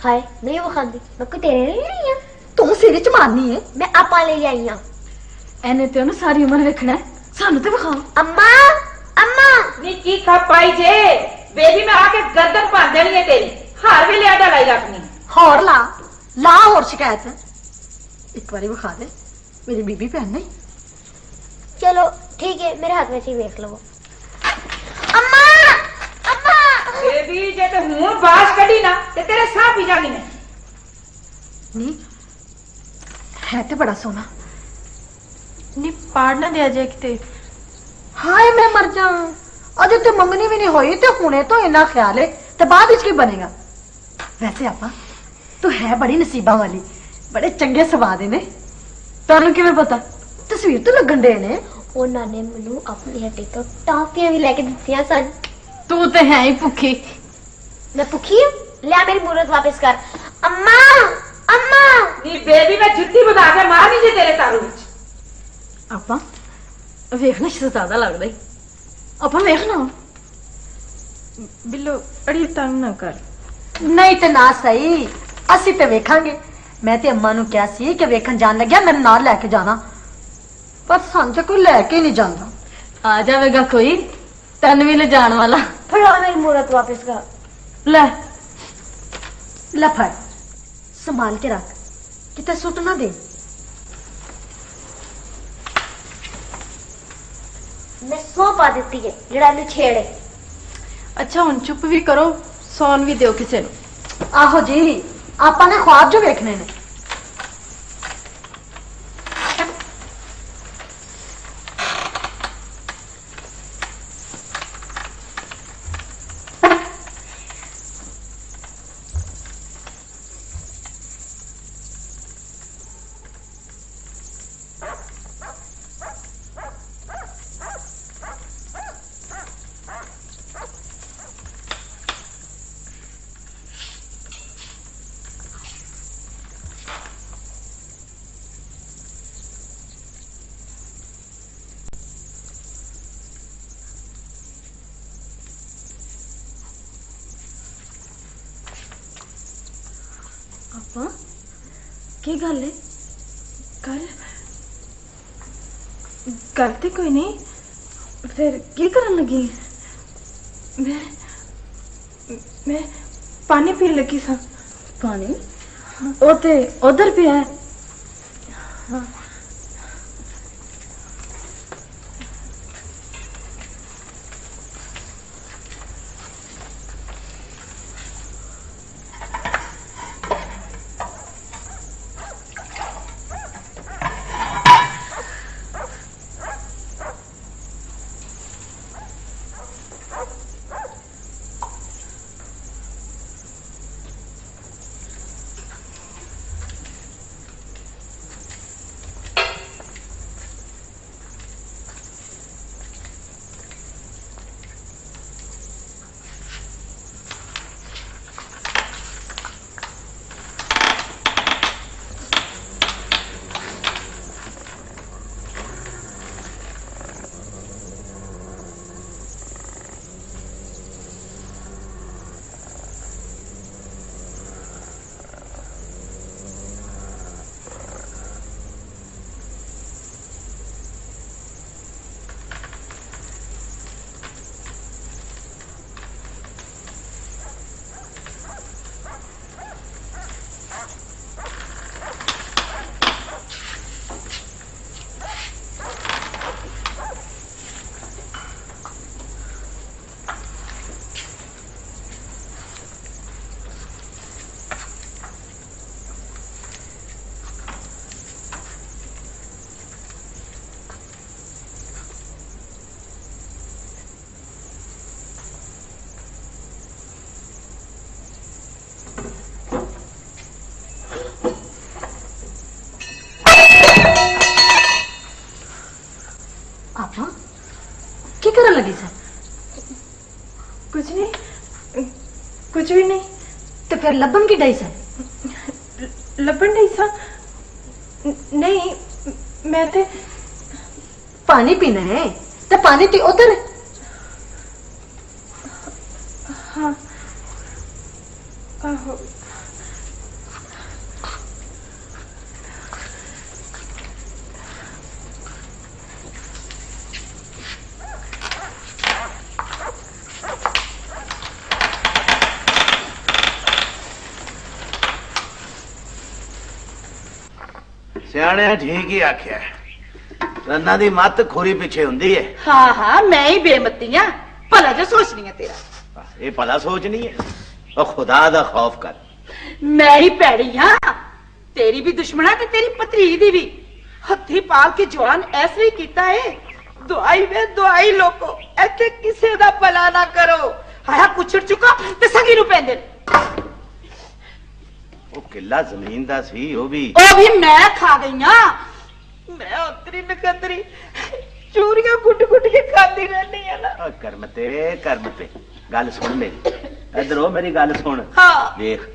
हाय नहीं वो खाती मैं कोई तेरे लिए नहीं है तू सिर च मारनी है मैं आपा ले आई हां एने ते ना सारी उम्र वेखना है सानू ते विखा अम्मा अम्मा नी की खा पाई जे बेबी में आके गर्दन भर देनी है तेरी हर वेले आडा लाई रखनी होर ला ला होर शिकायत एक बारी विखा दे मेरी बीबी भैन नहीं चलो ठीक है मेरे हाथ में से देख लो अम्मा अम्मा बेबी जे ते हुन बास कडी ना ते तेरे साह पी जानी ने नी है ते बड़ा सोना नी पाड़ ना दिया जाए किते हाय मैं मर जा अजे ते मंगनी भी नहीं होई ते हुणे तो इना ख्याल है ते बाद विच की बनेगा वैसे आपा तू है बड़ी नसीबा वाली बड़े चंगे सवाद ने तैनू किवें पता तस्वीर तो लगन दे ने ਉਹਨਾਂ ਨੇ ਮੈਨੂੰ ਆਪਣੀ ਹੱਟੀ ਤੋਂ ਟਾਫੀਆਂ ਵੀ ਲੈ ਕੇ ਦਿੱਤੀਆਂ ਸਨ तू तो है ही भुखी मैं भूखी हूं ले मेरी मूरत वापस कर अम्मा अम्मा नी बेबी में जुत्ती बना के मारनी जे तेरे तारू विच आपा वेखना शहजादा लगदा ही आपा वेखना बिल्लो अड़ी तंग ना कर नहीं ते ना सही ਅਸੀਂ ਤੇ ਵੇਖਾਂਗੇ ਮੈਂ ਤੇ ਅੰਮਾ ਨੂੰ ਕਿਹਾ ਸੀ ਕਿ ਵੇਖਣ ਜਾਣ ਲੱਗਿਆ ਮੇਰੇ ਨਾਲ ਲੈ ਕੇ ਜਾਣਾ ਪਰ ਸਾਨੂੰ ਤੇ ਕੋਈ ਲੈ ਕੇ ਨਹੀਂ ਜਾਂਦਾ आ जाएगा कोई तन भी ले जान वाला फड़ो मेरी मूरत वापस कर ले ਲੈ ਫੜ ਸੰਭਾਲ ਕੇ ਰੱਖ ਕਿਤੇ ਸੁੱਟ ਨਾ ਦੇ मैं सौ पा देती है जड़ा नु छेड़े अच्छा हुन चुप भी करो सौन भी दो किसे नु ਆਹੋ ਜੀ ਆਪਾਂ ਨੇ ख्वाब जो ਵੇਖਣੇ ਨੇ आपा की गल है गल गलती कोई नहीं फिर की करन लगी मैं पानी पीन लगी सा पानी ओ ते उधर भी है आपा की करन लगी सा कुछ नहीं कुछ भी नहीं ते फिर लबन की डई सा लबन नहीं सा नहीं मैं ते पानी पीना है ते पानी ती उधर हाँ आहो ਸਿਆਣਿਆਂ ਠੀਕ ਹੀ ਆਖਿਆ ਰੰਨਾਂ ਦੀ ਮੱਤ ਖੋਰੀ ਪਿੱਛੇ ਹੁੰਦੀ ਹੈ। ਹਾਂ ਹਾਂ ਮੈਂ ਹੀ ਬੇਮਤੀ ਆ ਭਲਾ ਜੋ ਸੋਚਣੀ ਆ ਤੇਰਾ। ਇਹ ਭਲਾ ਸੋਚਣੀ ਹੈ ਉਹ ਖੁਦਾ ਦਾ ਖੌਫ ਕਰ। ਮੈਂ ਹੀ ਪੈੜੀ ਆ ਤੇਰੀ ਵੀ ਦੁਸ਼ਮਣਾ ਤੇ ਤੇਰੀ ਭਤਰੀ ਦੀ ਵੀ ਹੱਥੀ ਪਾਲ ਕੇ ਜਵਾਨ ਐਸੇ ਹੀ ਕੀਤਾ ਏ। ਦੁਆਈ ਵੇ ਦੁਆਈ ਲੋਕੋ ਇੱਥੇ ਕਿਸੇ ਦਾ ਭਲਾ ਨਾ ਕਰੋ। ਹਾਇਆ ਕੁਛੜ ਚੁੱਕਾ ਤੇ ਸੰਗੀ ਨੂੰ ਪੈਂਦੇ ਨੇ। ਉਹ ਕਿੱਲਾ ਜ਼ਮੀਨ ਦਾ ਸੀ ਉਹ ਵੀ ਮੈਂ ਖਾ ਗਈ ਆ। ਮੈਂ ਉਤਰੀ ਨਕਤਰੀ ਚੂਰੀਆਂ ਗੁੱਟ ਗੁੱਟ ਕੇ ਖਾਂਦੀ ਰਹਿੰਦੀ ਆ ਨਾ। ਕਰਮ ਤੇ ਗੱਲ ਸੁਣ ਮੇਰੀ ਇਧਰੋਂ ਮੇਰੀ ਗੱਲ ਸੁਣ। ਹਾਂ ਵੇਖ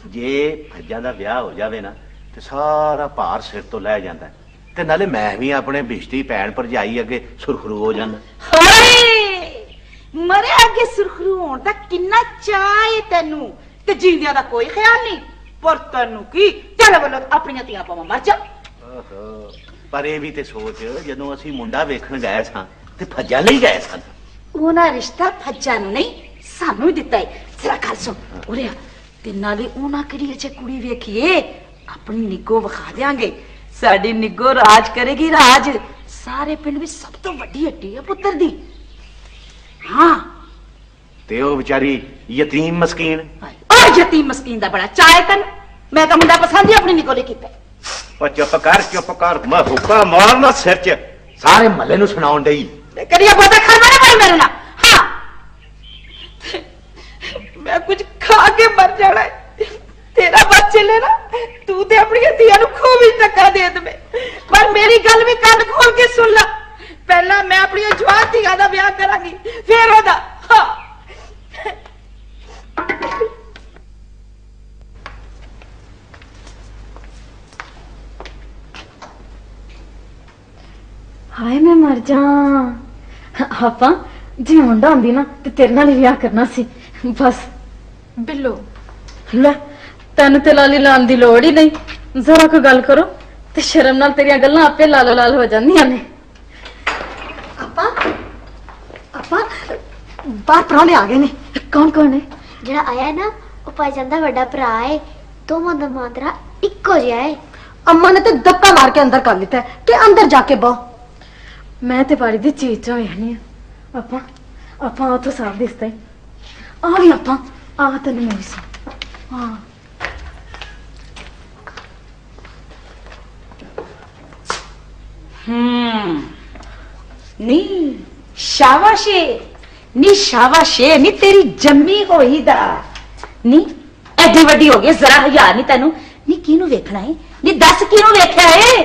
ਜੇ ਫੱਜਾਂ ਦਾ ਵਿਆਹ ਹੋ ਜਾਵੇ ਨਾ ਤੇ ਸਾਰਾ ਭਾਰ ਸਿਰ ਤੋਂ ਲੈ ਜਾਂਦਾ ਤੇ ਨਾਲੇ ਮੈਂ ਵੀ ਆਪਣੇ ਬਿਸ਼ਤੀ ਭੈਣ ਭਰਜਾਈ ਅੱਗੇ ਸੁਰਖਰੂ ਹੋ ਜਾਂਦਾ। ਹਾਏ ਮਰੇ ਅੱਗੇ ਸੁਰਖਰੂ ਹੋਣ ਦਾ ਕਿੰਨਾ ਚਾਹ ਏ ਤੈਨੂੰ ਤੇ ਜੀਂਦਿਆਂ ਦਾ ਕੋਈ ਖਿਆਲ ਨਹੀਂ। ਪਰ ਤੈਨੂੰ ਕੀ ਚੱਲ ਵੱਲੋਂ ਆਪਣੀਆਂ ਧੀਆਂ ਪਾਵਾਂ ਮਰ ਜਾ। ਪਰ ਇਹ ਵੀ ਤੇ ਸੋਚ ਜਦੋਂ ਅਸੀਂ ਮੁੰਡਾ ਵੇਖਣ ਗਏ ਸਾਂ ਤੇ ਫੱਜਾਂ ਲਈ ਗਏ ਸਾਂ। ਉਹਨਾਂ ਰਿਸ਼ਤਾ ਫੱਜਾਂ ਨੂੰ ਨਹੀਂ ਸਾਨੂੰ ਹੀ ਦਿੱਤਾ ਏ। ਜ਼ਰਾ ਗੱਲ ਸੁਣ ਉਰੇ ਆ ਤੇ ਨਾਲੇ ਉਹਨਾਂ ਕਿਹੜੀ ਅਜੇ ਕੁੜੀ ਵੇਖੀਏ ਆਪਣੀ ਨਿੱਗੋ ਵਿਖਾ ਦਿਆਂਗੇ। ਸਾਡੀ ਨਿੱਗੋ ਰਾਜ ਕਰੇਗੀ ਰਾਜ। ਸਾਰੇ ਪਿੰਡ ਵਿੱਚ ਸਭ ਤੋਂ ਵੱਡੀ ਹੱਟੀ ਹੈ ਪੁੱਤਰ ਦੀ। ਹਾਂ ਤੇ ਉਹ ਵਿਚਾਰੀ ਯਤੀਮ ਮਸਕੀਨ ਔਰ ਯਤੀਮ ਮਸਕੀਨ ਦਾ ਬੜਾ ਚਾਹ ਹੈ ਤੈਨੂੰ। ਮੈਂ ਤਾਂ ਮੁੰਡਾ ਪਸੰਦ ਹੀ ਆਪਣੀ ਨਿੱਗੋ ਲਈ ਕੀਤਾ। ਉਹ ਚੁੱਪ ਕਰ ਮੈਂ ਹੁੱਕਾ ਮਾਰਨਾ ਸਿਰ 'ਚ ਸਾਰੇ ਮਹੱਲੇ ਨੂੰ ਸੁਣਾਉਣ ਡਈ। ਕਰੀਏ ਬਹੁਤਾ ਖਾਣਾ ਨਾ ਭਾਈ ਮੇਰੇ ਨਾਲ। ਹਾਂ ਮੈਂ ਕੁਝ ਖਾ ਕੇ ਮਰ ਜਾਣਾ ਹੈ। ਤੇਰਾ ਬੱਚੇ ਲੈ ਨਾ ਤੂੰ ਤੇ ਆਪਣੀਆਂ ਧੀਆਂ ਨੂੰ ਖੂਬ ਹੀ ਟੱਕਾ ਦੇ ਦੇਵੇਂ। ਪਰ ਮੇਰੀ ਗੱਲ ਵੀ ਕੰਨ ਖੋਲ ਕੇ ਸੁਣ ਲੈ। ਪਹਿਲਾਂ ਮੈਂ ਆਪਣੀਆਂ ਜਵਾਨ ਧੀਆਂ ਦਾ ਵਿਆਹ ਕਰਾਂਗੀ ਫਿਰ ਉਹਦਾ। ਹਾਂ ਹਾਏ ਮੈਂ ਮਰ ਜਾ। ਆਪਾਂ ਜੇ ਮੁੰਡਾ ਹੁੰਦੀ ਨਾ ਤੇ ਤੇਰੇ ਨਾਲ ਹੀ ਵਿਆਹ ਕਰਨਾ ਸੀ ਬਸ। ਬਿੱਲੋ ਲੈ ਤੈਨੂੰ ਤੇ ਲਾਲੀ ਲਾਉਣ ਦੀ ਲੋੜ ਹੀ ਨਹੀਂ। ਜ਼ਰਾ ਕੋਈ ਗੱਲ ਕਰੋ ਤੇ ਸ਼ਰਮ ਨਾਲ ਤੇਰੀਆਂ ਗੱਲਾਂ ਆਪੇ ਲਾਲੋ ਲਾਲ ਹੋ ਜਾਂਦੀਆਂ ਨੇ। ਆਪਾਂ ਬਾਹਰ ਪ੍ਰਾਹੁਣੇ ਆ ਗਏ ਨੇ। ਕੌਣ ਕੌਣ ਹੈ? ਜਿਹੜਾ ਆਇਆ ਹੈ ਨਾ ਉਹ ਭਾਈ ਜਾਂਦਾ ਵੱਡਾ ਭਰਾ ਹੈ। ਦੋਵਾਂ ਦਾ ਮਾਦਰਾ ਇੱਕੋ ਜਿਹਾ ਹੈ। ਅੰਮਾ ਨੇ ਤੇ ਧੱਕਾ ਮਾਰ ਕੇ ਅੰਦਰ ਕਰ ਲਿੱਤਾ ਕਿ ਅੰਦਰ ਜਾ ਕੇ ਬੋ। ਮੈਂ ਤੇ ਬਾੜੀ ਦੀ ਚੀਜ਼ ਚੋਂ ਵੇਖਣੀ ਆ। ਆਪਾਂ ਉਹ ਤੋਂ ਸਾਫ ਦਿਸਦਾ ਹੈ। ਆ ਵੀ ਆਪਾਂ ਆ ਤੈਨੂੰ ਮੈਂ ਵੀ ਸਾਂ। ਹਾਂ ਨੀ ਸ਼ਾਬਾਸ਼ੇ ਨੀ ਸ਼ਾਬਾਸ਼ੇ ਨੀ ਤੇਰੀ ਜੰਮੀ ਹੋਈ ਦਾ ਨੀ ਐਡੀ ਵੱਡੀ ਹੋ ਗਈ ਜ਼ਰਾ ਹਯਾ ਨਹੀਂ ਤੈਨੂੰ। ਨੀ ਕਿਹਨੂੰ ਵੇਖਣਾ ਏ ਨੀ ਦੱਸ ਕਿਹਨੂੰ ਵੇਖਿਆ ਏ।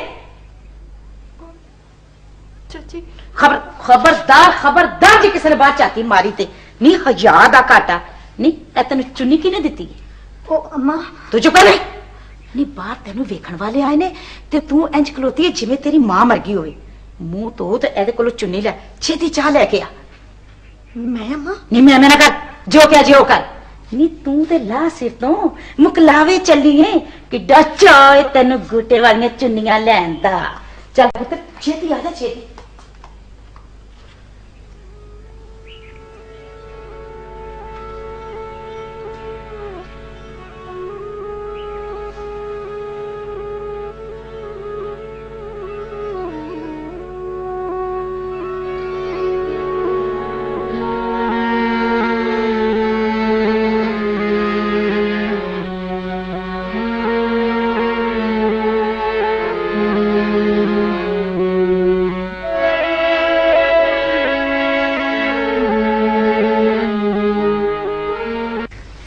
ਚਾਚੀ ਖਬਰਦਾਰ ਜੇ ਕਿਸੇ ਨੇ ਬਾਤ ਚਾਤੀ ਮਾਰੀ ਤੇ ਨੀ ਹਯਾ ਦਾ ਘਾਟਾ। ਨੀ ਇਹ ਤੈਨੂੰ ਚੁੰਨੀ ਕਿਹਨੇ ਦਿੱਤੀ? ਉਹ ਅੰਮਾ ਤੂੰ ਚੁੱਪ ਕਰ। ਨੀ ਬਾਹਰ ਤੈਨੂੰ ਵੇਖਣ ਵਾਲੇ ਆਏ ਨੇ ਤੇ ਤੂੰ ਇੰਜ ਖਲੋਤੀ ਹੈ ਜਿਵੇਂ ਤੇਰੀ ਮਾਂ ਮਰ ਗਈ ਹੋਵੇ। ਮੂੰਹ ਤੋਂ ਤੇ ਇਹਦੇ ਕੋਲੋਂ ਚੁੰਨੀ ਲੈ ਛੇਤੀ ਚਾਹ ਲੈ ਕੇ ਆ। ਮੈਂ ਅੰਮਾ ਨੀ ਮੈਂ ਨਾ ਕਰ ਜੋ ਕਿਹਾ ਜੇ ਉਹ ਕਰ। ਨੀ ਤੂੰ ਤੇ ਲਾ ਸਿਰ ਤੋਂ ਮੁਕਲਾਵੇ ਚੱਲੀ ਏ। ਕਿੱਡਾ ਚਾਅ ਏ ਤੈਨੂੰ ਗੋਟੇ ਵਾਲੀਆਂ ਚੁੰਨੀਆਂ ਲੈਣ ਦਾ। ਚੱਲ ਪੁੱਤ ਛੇਤੀ ਆ ਜਾ ਛੇਤੀ।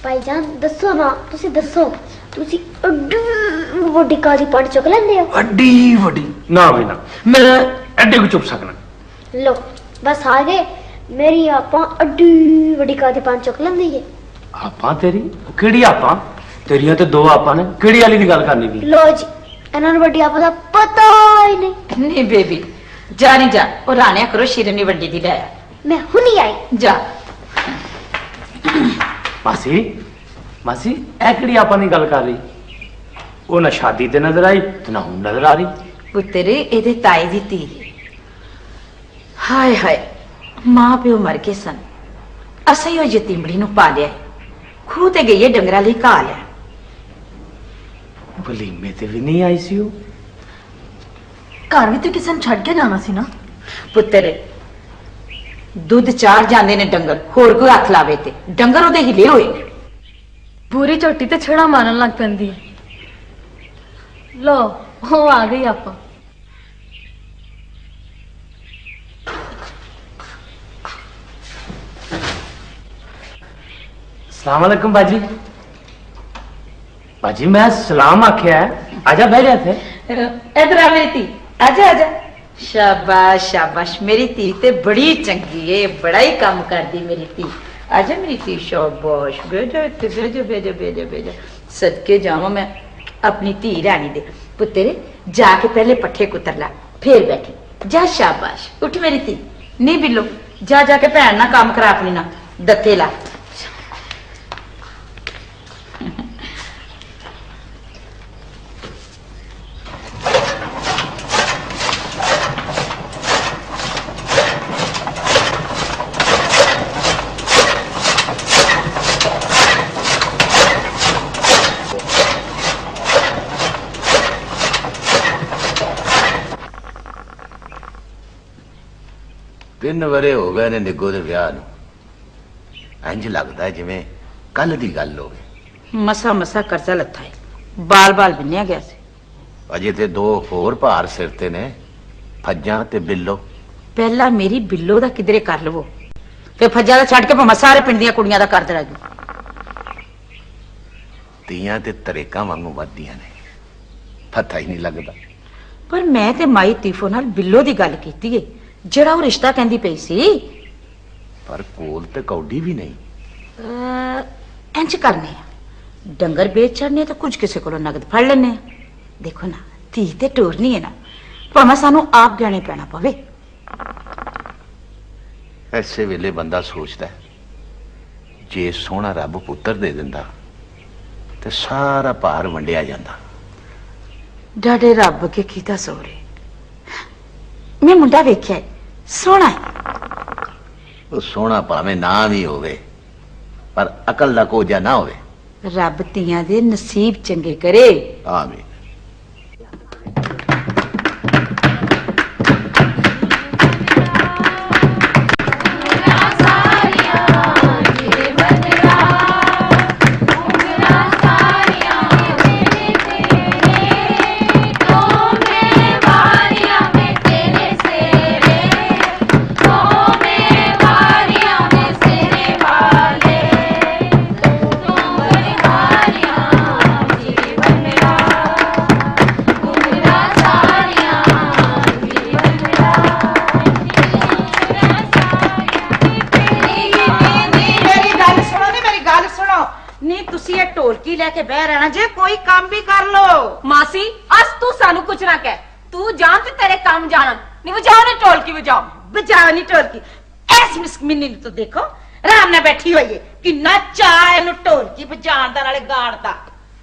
ਭਾਈਜਾਨ ਦੱਸੋ ਨਾ ਤੁਸੀਂ ਦੱਸੋ ਤੁਸੀਂ ਅੱਡੀ ਵੱਡੀ ਕਾਲੀ ਪੱਟ ਚੁੱਕ ਲੈਂਦੇ ਹੋ? ਅੱਡੀ ਵੱਡੀ ਨਾ ਵੀ ਨਾ ਮੈਂ ਐਡੇ ਕੋ ਚੁੱਪ ਸਕਣਾ। ਲੋ ਬਸ ਆ ਗਏ। ਮੇਰੀ ਆਪਾਂ ਅੱਡੀ ਵੱਡੀ ਕਾਲੀ ਪੱਟ ਚੁੱਕ ਲੈਂਦੀ ਹੈ। ਆਪਾਂ ਤੇਰੀ ਕਿਹੜੀ ਆਪਾਂ? ਤੇਰੀਆਂ ਤੇ ਦੋ ਆਪਾਂ ਨੇ ਕਿਹੜੀ ਵਾਲੀ ਦੀ ਗੱਲ ਕਰਨੀ ਦੀ? ਲੋ ਜੀ ਇਹਨਾਂ ਨੂੰ ਵੱਡੀ ਆਪਾਂ ਦਾ ਪਤਾ ਹੀ ਨਹੀਂ। ਨਹੀਂ ਬੇਬੀ ਜਾ ਨਹੀਂ ਜਾ ਉਹ ਰਾਣਿਆ ਕਰੋ ਸ਼ਿਰਨੀ ਵੱਡੀ ਦੀ ਲੈ ਆ। ਮੈਂ ਹੁਣੀ ਆਈ। ਜਾ ਮਾਸੀ ਇਹ ਕਿਹੜੀ ਆਪਾਂ ਦੀ ਗੱਲ ਕਰ ਰਹੀ? ਉਹ ਨਾ ਸ਼ਾਦੀ ਤੇ ਨਜ਼ਰ ਆਈ ਤੇ ਨਾ ਹੁਣ ਨਜ਼ਰ ਆ ਰਹੀ। ਪੁੱਤਰੇ ਇਹਦੇ ਤਾਏ ਦੀ ਧੀ। ਹਾਏ ਹਾਏ ਮਾਂ ਪਿਓ ਮਰ ਗਏ ਸਨ। ਅਸੀਂ ਉਹ ਯਤੀਮੜੀ ਨੂੰ ਪਾਲਿਆ। ਖੂਹ ਤੇ ਗਈ ਡੰਗਰਾਂ ਲਈ ਘਾਹ ਲਿਆ। ਵਲੀਮੇ ਤੇ ਵੀ ਨਹੀਂ ਆਈ ਸੀ ਉਹ। ਘਰ ਵੀ ਤੇ ਕਿਸੇ ਨੂੰ ਛੱਡ ਕੇ ਜਾਣਾ ਸੀ ਨਾ। ਪੁੱਤਰ ਦੁੱਧ ਚਾਰ ਜਾਂਦੇ ਨੇ ਡੰਗਰ, ਹੋਰ ਕੋਈ ਹੱਥ ਲਾਵੇ ਤੇ ਡੰਗਰ ਉਹਦੇ ਹਿਲੇ ਹੋਏ ਨੇ। ਪੂਰੀ ਝੋਟੀ ਤੇ ਛੜਾ ਮਾਰਨ ਲੱਗ ਪੈਂਦੀ ਹੈ। ਲੋ ਉਹ ਆ ਗਈ ਆਪਾਂ। सलाम अलैकुम बाजी। बाजी मैं सलाम आख्या है, आजा बह जा थे। इधर आ मेरी धी, आजा आजा। शाबाश शाबाश, मेरी धी ते बड़ी चंगी है, बड़ा ही काम करदी मेरी धी। आजा मेरी धी, शाबाश। बेजा इत्थे, बेजा बेजा बेजा बेजा। सदके जावां मैं अपनी धी रानी दे। पुत्तर जाके पहले पट्ठे कुतर ला, फिर बैठी जा। शाबाश, उठ मेरी धी। नहीं बिल्लो, जा जाके भैन ना काम करा अपनी ना, दत्ते ला। ਤਿੰਨ ਵਰੇ ਹੋ ਗਏ ਨੇ ਨਿੱਗੋ ਦੇ ਵਿਆਹ ਨੂੰ। ਇੰਜ ਲੱਗਦਾ ਜਿਵੇਂ ਕੱਲ ਦੀ ਗੱਲ ਹੋਵੇ। ਮਸਾ ਮਸਾ ਕਰਜ਼ਾ ਲੱਥਾ ਹੈ, ਬਾਲ ਬਾਲ ਬਿੰਨਿਆ ਗਿਆ ਸੀ। ਅਜੇ ਤੇ ਦੋ ਹੋਰ ਭਾਰ ਸਿਰ ਤੇ ਨੇ, ਫੱਜਾਂ ਤੇ ਬਿੱਲੋ। ਪਹਿਲਾਂ ਮੇਰੀ ਬਿੱਲੋ ਦਾ ਕਿਧਰੇ ਕਰ ਲਵੋ, ਫਿਰ ਫੱਜਾ ਦਾ ਛੱਡ ਕੇ ਭਾਵੇਂ ਸਾਰੇ ਪਿੰਡ ਦੀਆਂ ਕੁੜੀਆਂ ਦਾ ਕਰ ਦੇਣਾ ਜੂ। ਤੀਆਂ ਤੇ ਤਰੇਕਾਂ ਵਾਂਗੂ ਵੱਧਦੀਆਂ ਨੇ, ਪਤਾ ਹੀ ਨਹੀਂ ਲੱਗਦਾ। ਪਰ ਮੈਂ ਤੇ ਮਾਈ ਤੀਫੋ ਨਾਲ ਬਿੱਲੋ ਦੀ ਗੱਲ ਕੀਤੀ ਏ, ਜਿਹੜਾ ਉਹ ਰਿਸ਼ਤਾ ਕਹਿੰਦੀ ਪਈ ਸੀ। ਪਰ ਕੋਲ ਤੇ ਕੌਡੀ ਵੀ ਨਹੀਂ। ਇੰਜ ਕਰਨੇ ਆ, ਡੰਗਰ ਵੇਚ ਛੱਡਨੇ ਤਾਂ ਕੁਝ ਕਿਸੇ ਕੋਲੋਂ ਨਗਦ ਫੜ ਲੈਣੇ ਆ। ਦੇਖੋ ਨਾ, ਧੀ ਤੇ ਟੋਰਨੀ ਹੈ ਨਾ, ਭਾਵੇਂ ਸਾਨੂੰ ਆਪ ਗਹਿਣੇ ਪੈਣਾ ਪਵੇ। ਐਸੇ ਵੇਲੇ ਬੰਦਾ ਸੋਚਦਾ ਜੇ ਸੋਹਣਾ ਰੱਬ ਪੁੱਤਰ ਦੇ ਦਿੰਦਾ ਤੇ ਸਾਰਾ ਭਾਰ ਵੰਡਿਆ ਜਾਂਦਾ। ਡਾਡੇ ਰੱਬ ਕੇ ਕੀਤਾ ਸੋਰੇ। ਮੈਂ ਮੁੰਡਾ ਵੇਖਿਆ, ਸੋਹਣਾ ਹੈ। ਉਹ ਸੋਹਣਾ ਭਾਵੇਂ ਨਾ ਵੀ ਹੋਵੇ, ਪਰ ਅਕਲ ਦਾ ਕੋਝਾ ਨਾ ਹੋਵੇ। ਰੱਬ ਧੀਆਂ ਦੇ ਨਸੀਬ ਚੰਗੇ ਕਰੇ। ਆਮੀਨ। ढोलकी लेके बह रहना जे, कोई काम भी कर लो। मासी अस तू सानू कुछ ना कह, तू जान ते तेरे काम जाना नहीं। बजाओ ने ढोलकी बजाओ। बजाओ नहीं ढोलकी। ऐस मिसमिनी तो देखो आराम नाल बैठी हुई है, किन्ना चाह इहनू ढोलकी बजाण दा नाले गाण दा।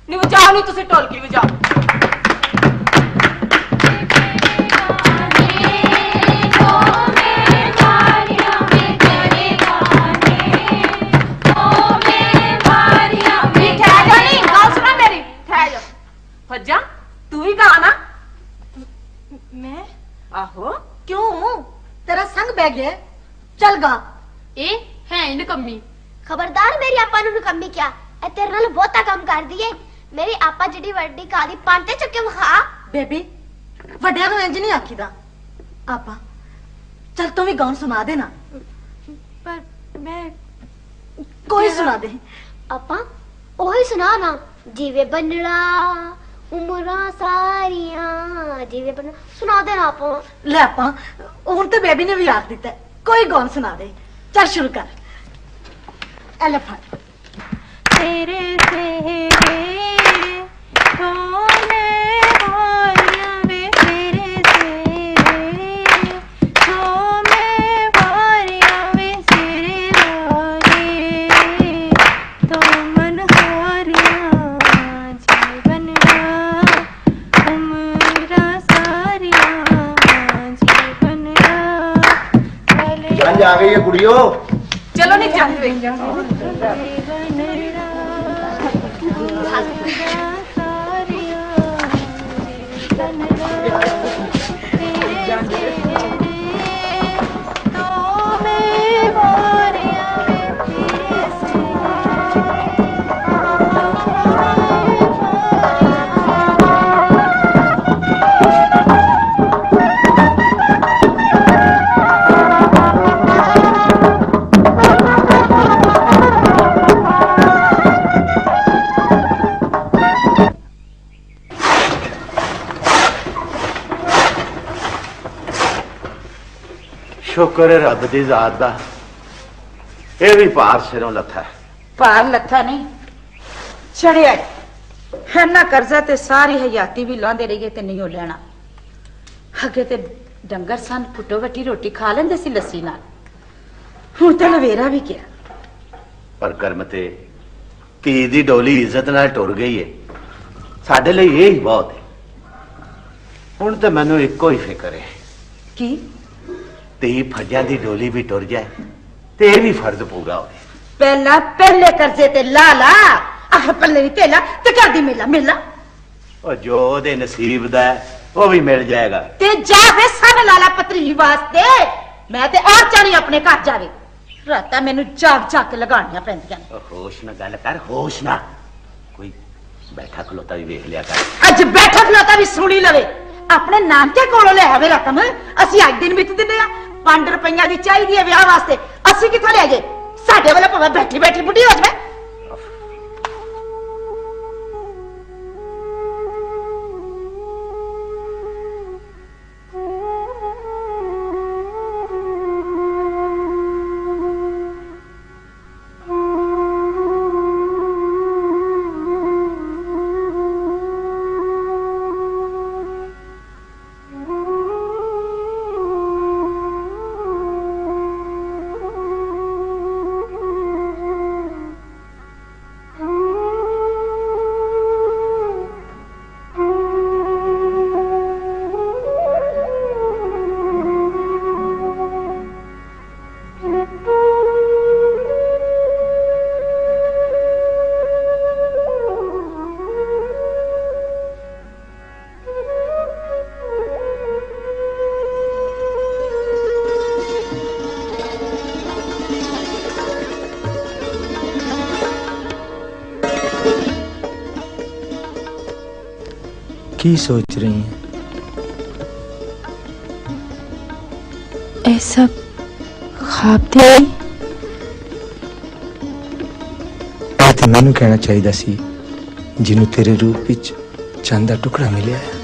नहीं बजाओ नहीं तुसी ढोलकी बजाओ। भज्जा तू ही गा ना। मैं? आहो क्यों? तेरा संग बह गया, चल गा। ए है नकम्मी। खबरदार मेरी आपा नु नकम्मी क्या ए तेरे नाल बहुता काम कर दिए। मेरी आपा जिडी वड्डी काली पांटे चुके वखा। बेबी वड्डिया नु इंज नहीं आखीदा। आपा चल तू भी गाउन सुना दे ना। पर मैं कोई सुना दे। आपा ओही सुना ना, जीवे बनड़ा उमरा सारियां जीवे बनड़ा सुना दे ना आपा। ले आपा हुन ते बेबी ने भी आख दिता है, कोई गाउन सुना दे। चल शुरू कर। एलिफेंट तेरे सेरे कौन वारियां वे तेरे सेरे तो मैं वारियां वे सिरे लागे तो मन हारियां जीवनड़ा उमरा सारियां जीवनड़ा आज आ गई है कुड़ियो। चलो नहीं जाते शुक्र है रब की जात दा ये भी पार सिरों लथा है। ਭਾਰ ਲੱਥਾ ਨਹੀਂ ਚੜਿਆ ਹੈ ਨਾ ਕਰਜ਼ਾ ਤੇ ਸਾਰੀ ਹਯਾਤੀ ਵੀ ਲਾਉਂਦੇ ਰਹੀਏ ਤੇ ਨਹੀਂ ਉਹ ਲੈਣਾ। ਅੱਗੇ ਤੇ ਡੰਗਰ ਸਨ ਕੁੱਟੋ ਵੱਟੀ ਰੋਟੀ ਖਾ ਲੈਂਦੇ ਸੀ ਲੱਸੀ ਨਾਲ, ਹੁਣ ਤਾਂ ਲਵੇਰਾ ਵੀ ਗਿਆ। पर कर्म ते धी दी डोली इज्जत नाल टुर गई है, साडे लई ये ही बहुत है। हुण ते मैनू इक्को ही फिक्र है, ਕੀ धी फर्जां दी डोली भी टुर जाए ते ये भी फर्ज पूरा होवे। ਪਹਿਲਾਂ ਪਹਿਲੇ ਕਰਜ਼ੇ ਤੇ ਲਾ ਲਾ, ਆਹ ਪੱਲੇ ਵੀ ਤੇਲਾ ਤੇ ਕਰਦੀ ਮੇਲਾ ਮੇਲਾ और जो दे नसीब दा है वो भी मिल जाएगा। ਤੇ ਜਾ ਵੇ ਸਨ ਲਾਲਾ ਪਤਰੀ ਵਾਸਤੇ। ਮੈਂ ਤੇ ਆਪ ਚਾਹਨੀ ਆਪਣੇ ਘਰ ਜਾਵੇ, ਰਾਤਾਂ ਮੈਨੂੰ ਜਾਗ ਜਾਗ ਕੇ ਲਗਾਉਣੀਆਂ ਪੈਂਦੀਆਂ ਨੇ। होश ना गल कर, होश ना कोई बैठा खलोता भी वेख लिया कर। ਅੱਜ ਬੈਠਾ ਖਲੋਤਾ ਵੀ ਸੁਣੀ ਲਵੇ। ਆਪਣੇ ਨਾਨਕੇ ਕੋਲੋਂ ਲੈ ਆਵੇ ਰਕਮ, ਅਸੀਂ ਅੱਜ ਦਿਨ ਵਿੱਚ ਦਿੰਦੇ ਆ। 5 ਰੁਪਈਆ ਦੀ ਚਾਹੀਦੀ ਹੈ ਵਿਆਹ ਵਾਸਤੇ, ਅਸੀਂ ਕਿੱਥੋਂ ਲੈ ਗਏ? ਸਾਡੇ ਵਾਲੇ ਭਾਵੇਂ ਬੈਠੀ ਬੈਠੀ ਬੁੱਢੀ ਹੋ ਜਾਵੇ। की सोच रही हैं? ਇਹ ਸਭ ਖਾਬ ਤੇ ਇਹ ਤਾਂ ਮੈਨੂੰ ਕਹਿਣਾ ਚਾਹੀਦਾ ਸੀ ਜਿਹਨੂੰ ਤੇਰੇ ਰੂਪ ਵਿੱਚ ਚੰਦ ਦਾ ਟੁਕੜਾ ਮਿਲਿਆ ਹੈ।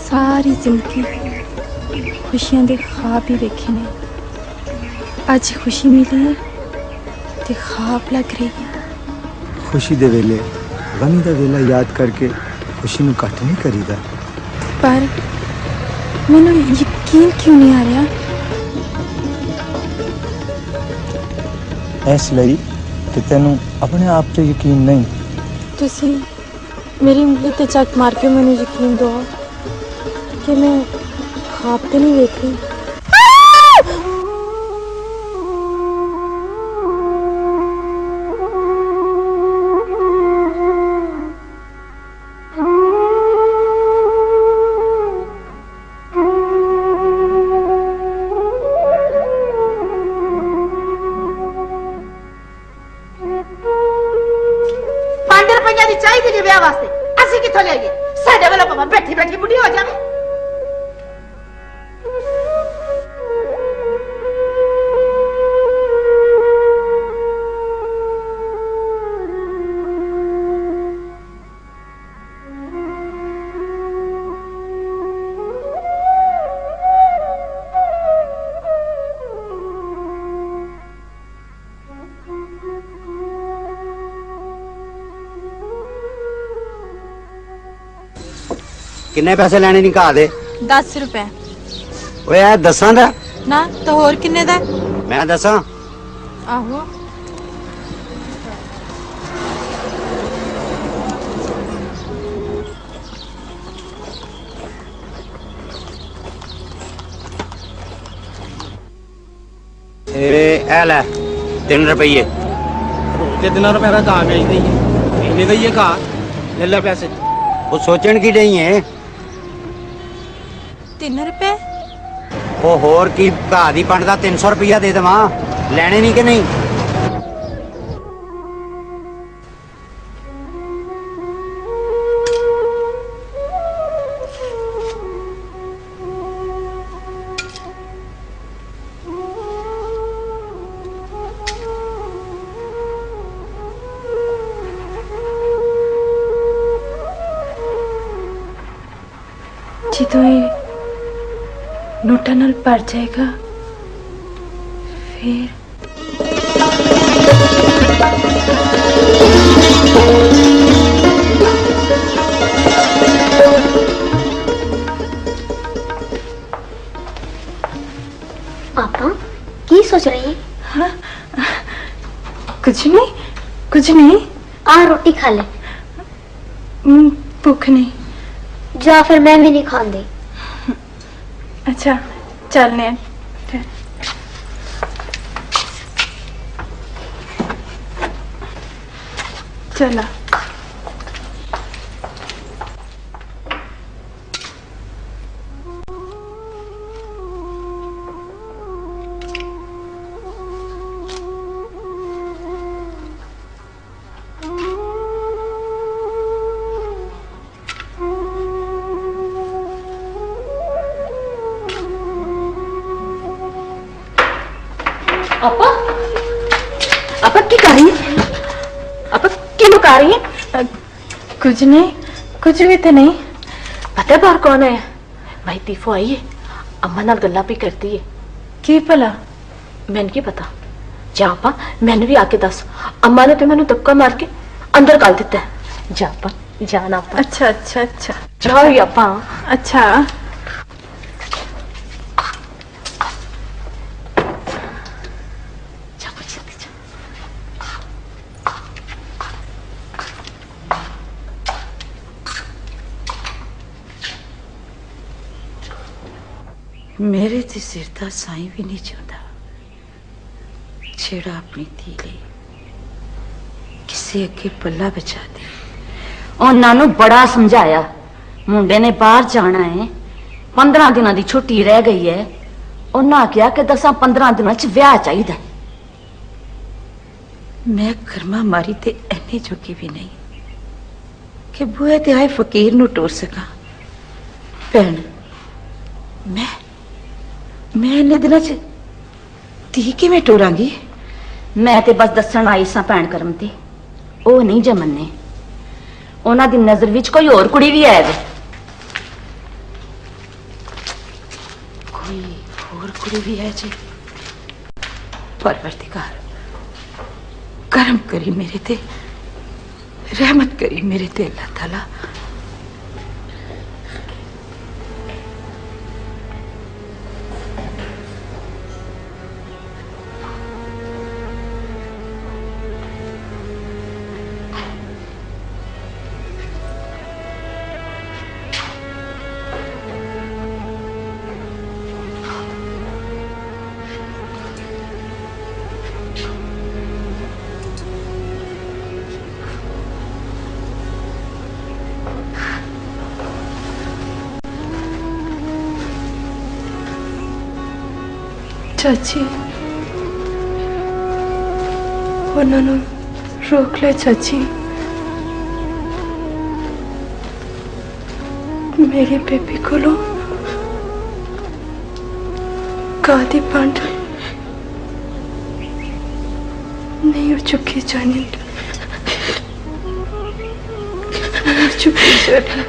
ਸਾਰੀ ਜ਼ਿੰਦਗੀ ਖੁਸ਼ੀਆਂ ਦੇ ਖਾਬ ਹੀ ਵੇਖੇ ਨੇ, ਅੱਜ ਖੁਸ਼ੀ ਮਿਲੀ ਹੈ ਤੇ ਖਾਬ ਲੱਗ ਰਹੀ ਹੈ। खुशी दे वेले गमी दा वेला याद करके खुशी नू घट नहीं करीदा। पर ਮੈਨੂੰ ਯਕੀਨ ਕਿਉਂ ਨਹੀਂ ਆ ਰਿਹਾ? ਇਸ ਲਈ ਕਿ ਤੈਨੂੰ ਆਪਣੇ ਆਪ ਤੇ ਯਕੀਨ ਨਹੀਂ। ਤੁਸੀਂ ਮੇਰੀ ਉਂਗਲੀ ਤੇ ਚੱਕ ਮਾਰ ਕੇ ਮੈਨੂੰ ਯਕੀਨ ਦਿਓ ਕਿ ਮੈਂ ਖਾਬ ਤੇ ਨਹੀਂ ਵੇਖ ਰਹੀ। ਰੁਪਈਆ ਦੀ ਚਾਹੀਦੀ ਜੀ ਵਿਆਹ ਵਾਸਤੇ, ਅਸੀਂ ਕਿੱਥੋਂ ਲਿਆਈਏ? ਸਾਡੇ ਵੱਲੋਂ ਭਾਵੇਂ ਬੈਠੀ ਬੈਠੀ ਬੁੱਢੀ ਹੋ ਜਾਵੇ। किन्ने पैसे लेने निकाह दे? 10 रुपए। ओए यार 10 दा ना तो होर किन्ने दा? मैं 10। आहो ए ले 3 रुपये कितना रुपए का घा बेच दी है ये घा ले ला पैसे वो सोचन की नहीं है 3 रुपए वो होर की घा दी पंड का 300 रुपया दे देवां लेने नहीं कि नहीं ਜਦੋਂ ਇਹ ਨੋਟਾਂ ਨਾਲ ਭਰ ਜਾਏਗਾ ਫਿਰ पापा की सोच रही हैं? कुछ नहीं आ रोटी खा ले। भूख नहीं। जा फिर मैं भी नहीं खाऊंगी। अच्छा चलने चला। आपा आपा की कर रही है? आपा की लुका रही है? कुछ नहीं, कुछ भी तो नहीं। पता है बाहर कौन है? भाई तीफो आई है, अम्मा नाल गल्ला भी करती है। की भला? मैंने की पता। जा आपा मैंने भी आके दस। अम्मा ने तो मैंने धक्का मार के अंदर डाल दिता है। जा आपा जाना आपा। अच्छा अच्छा अच्छा जाओ आपा। अच्छा मेरे ते सिर दा साईं भी नहीं चाहता छेड़ा अपनी धी ले किसी अगे पल्ला बचा दे। उन्होंने बड़ा समझाया मुंडे ने बाहर जाना है, 15 दिनों की छुट्टी रह गई है। उन्हें आख्या कि 10-15 दिनों च ब्याह चाहिए। मैं कर्मा मारी ते इन्नी चुकी भी नहीं कि बूहे ते आए फकीर नूं टोर सका। भैन मैं इन्ने दिनों च धी किवें टोरांगी? मैं ते बस दसन आई सा भैन करम ते ओ नहीं जमने। उन्हां दी नजर विच कोई और कुड़ी भी है वे। कोई और कुड़ी भी है जी। परवरदिगार करम करी मेरे ते, रहमत करी मेरे ते अल्लाह ताला। चाची उन्होंने रोक ले। चाची मेरी बेबी को कादी पंड नहीं हो चुकी जानी, नहीं हो चुकी जानी।